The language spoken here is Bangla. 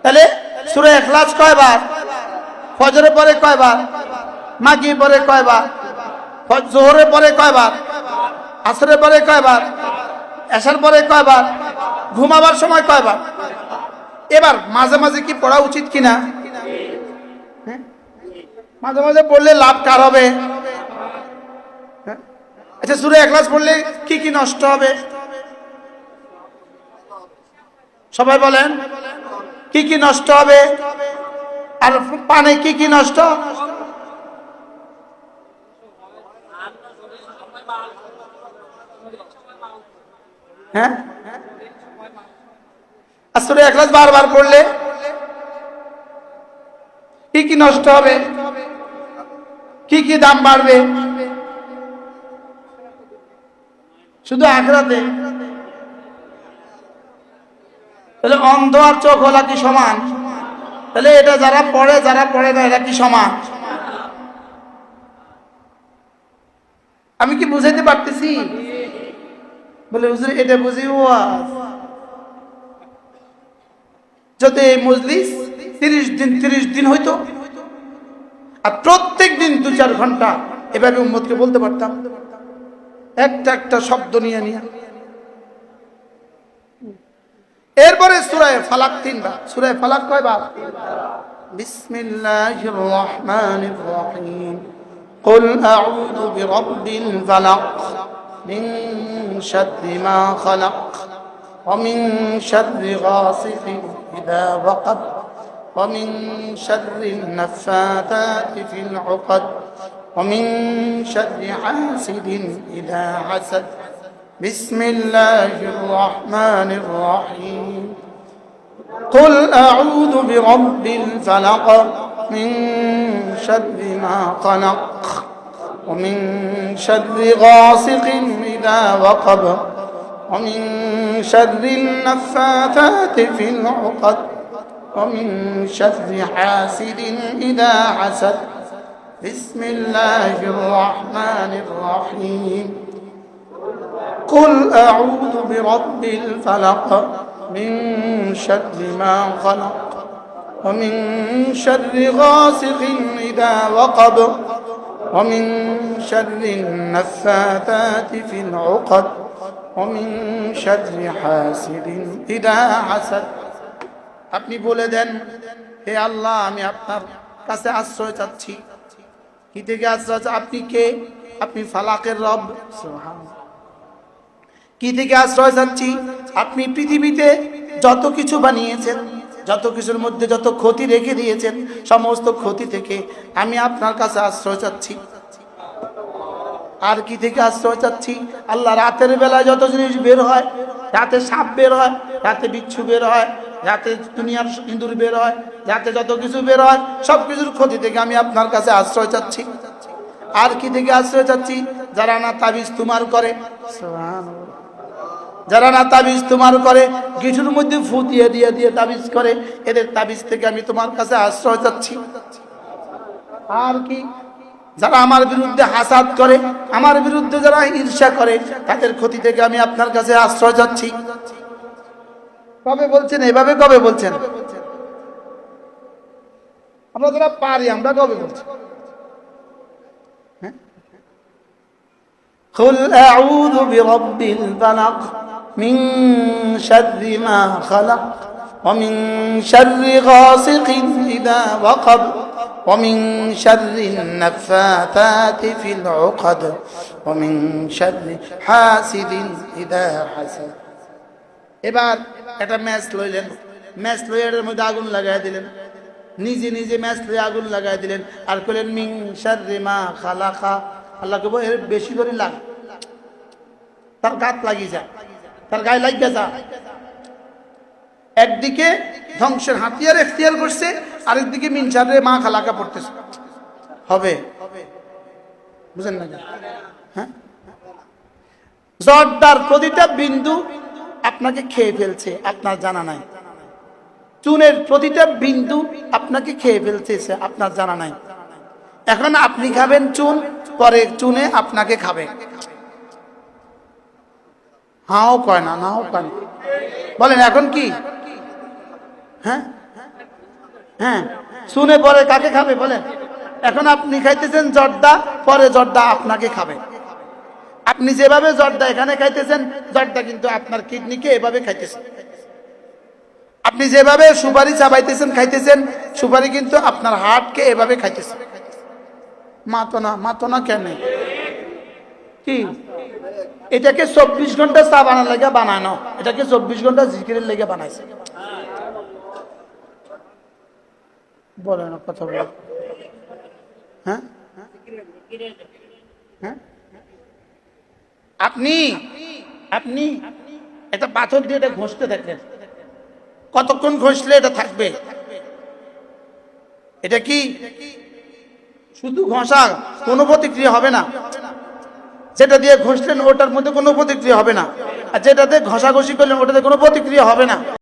তাহলে সূরা ইখলাস কয়বার? ফজরে পরে কয়বার? মাগরিব পরে কয়বার? জোহরে পরে কয়বার? আসরে পরে কয়বার? এশার পরে কয়বার? ঘুমাবার সময় কয়বার? এবার মাঝে মাঝে কি পড়া উচিত কিনা? মাঝে মাঝে পড়লে লাভ কার হবে? আচ্ছা, সূরা ইখলাস পড়লে কি কি নষ্ট হবে? সবাই বলেন, কি কি নষ্ট হবে? আর পানে কি কি নষ্ট? হ্যাঁ, আর সূরা ইখলাস বারবার পড়লে কি কি নষ্ট হবে? কি কি দাম বাড়বে? শুধু আখিরাতে? তাহলে অন্ধ আর চোখওয়ালা কি সমান? তাহলে এটা যারা পড়ে না এরা কি সমান? আমি কি বুঝাইতে পারতেছি? বলে হুজুর এটা বুঝি ওয়াজ। যদি এই মজলিস 30 দিন হইতো আর প্রত্যেক দিন 2-4 ঘন্টা এভাবে উম্মতকে বলতে পারতাম, একটা একটা শব্দ নিয়ে নিয়ে। এরপরে সূরা ফালাক 3 বার। সূরা ফালাক কয়বার? বিসমিল্লাহির রহমানির রহিম। কুল আউযু বিরাব্বিল ফালাক মিন শাররি মা খালাক ওয়া মিন শাররি গাসিকিন ইযা ওয়াকাব ওয়া মিন শাররিন নাফাতাতি ফিল উকাদ ওয়া মিন শাররি হাসিদিন ইযা হাসাদ। بسم الله الرحمن الرحيم. قل أعوذ برب الفلق من شر ما خلق ومن شر غاسق إذا وقب ومن شر النفاثات في العقد ومن شر حاسد إذا حسد. بسم الله الرحمن الرحيم. قل أعوذ برب الفلق من شر ما خلق ومن شر غاسق إذا وقب ومن شر النفاثات في العقد ومن شر حاسد إذا حسد. আপনি বলে দেন, হে আল্লাহ, আমি আপনার কাছে আশ্রয় চাচ্ছি। কি থেকে আশ্রয়? আপনি কে? আপনি ফালাকের রব। সুবহানাল্লাহ। কি থেকে আশ্রয় চাচ্ছি? আপনি পৃথিবীতে যত কিছু বানিয়েছেন, যত কিছুর মধ্যে যত ক্ষতি রেখে দিয়েছেন, সমস্ত ক্ষতি থেকে আমি আপনার কাছে আশ্রয় চাচ্ছি। আর কি থেকে আশ্রয় চাচ্ছি? আল্লাহ, রাতের বেলায় যত জিনিস বের হয়, রাতে সাপ বের হয়, রাতে বিচ্ছু বের হয়, রাতে দুনিয়ার ইঁদুর বের হয়, রাতে যত কিছু বের হয়, সব কিছুর ক্ষতি থেকে আমি আপনার কাছে আশ্রয় চাচ্ছি। আর কি থেকে আশ্রয় চাচ্ছি? যারা না তাবিজ তোমার করে, যারা না তাবিজ তোমার করে, গিঠুর মধ্যে ফু দিয়ে দিয়ে দিয়ে তাবিজ করে, এদের তাবিজ থেকে আমি তোমার কাছে আশ্রয় চাচ্ছি। আর কি? যারা আমার বিরুদ্ধে হাসাদ করে, আমার বিরুদ্ধে যারা ঈর্ষা করে, তাদের ক্ষতি থেকে আমি আপনার কাছে আশ্রয় চাচ্ছি। কবে বলছেন এভাবে? কবে বলছেন? আমরা যারা পারি আমরা কবে বলছি? قل أعوذ برب الفلق من شر ما خلق ومن شر غاسق إذا وقب ومن شر النفاثات في العقد ومن شر حاسد إذا حسد. এবার একটা ম্যাচ লইলেন, ম্যাচ লইয়ার মধ্যে আগুন লাগাই দিলেন, নিজে নিজে ম্যাচ লইয়া আগুন লাগাই দিলেন, আর কইলেন মিন শাররি মা খালাকা। আল্লাহকে বলে এর বেশি করে লাগ, তার গাত লাগি যায়, তার গায়ে লাগিয়ে যা। একদিকে ধ্বংসের হাতিয়ার এখতিয়ার করছে, আরেকদিকে মিন শাররি মা খালাকা পড়তেছে। হবে? বুঝেন না? হ্যাঁ, জর্দার প্রতিটা বিন্দু আপনাকে খেয়ে ফেলছে, আপনার জানা নাই। চুনের প্রতিটা বিন্দু আপনাকে খেয়ে ফেলছে, আপনার জানা নাই। এখন আপনি খাবেন চুন, পরে চুনে আপনাকে খাবে। হাও কয় না, নাও কয় না। বলেন এখন কি? হ্যাঁ, হ্যাঁ, শুনে পরে কাকে খাবে বলেন? এখন আপনি খাইতেছেন জর্দা, পরে জর্দা আপনাকে খাবে। আপনি যেভাবে জর্দা এখানে খাইতেছেন, জর্দা কিন্তু আপনার কিডনিকে এভাবে খাইতেছেন। আপনি যেভাবে সুপারি চাবাইতেছেন খাইতেছেন, সুপারি কিন্তু আপনার হার্টকে এভাবে খাইতেছে। মাতো না কেন? কি এটাকে 24 ঘন্টা চা বানার লেগে বানানো, এটাকে 24 ঘন্টা জিকিরের লেগে বানাইছে। বলেন কথা বলেন। হ্যাঁ হ্যাঁ, আপনি আপনি একটা পাথর দিয়ে এটা ঘষতে থাকলেন, কতক্ষণ ঘষলে এটা থাকবে? এটা কি শুধু ঘষা, কোনো প্রতিক্রিয়া হবে না। যেটা দিয়ে ঘষলেন ওটার মধ্যে কোনো প্রতিক্রিয়া হবে না, আর যেটাতে ঘষাঘষি করলেন ওটাতে কোনো প্রতিক্রিয়া হবে না।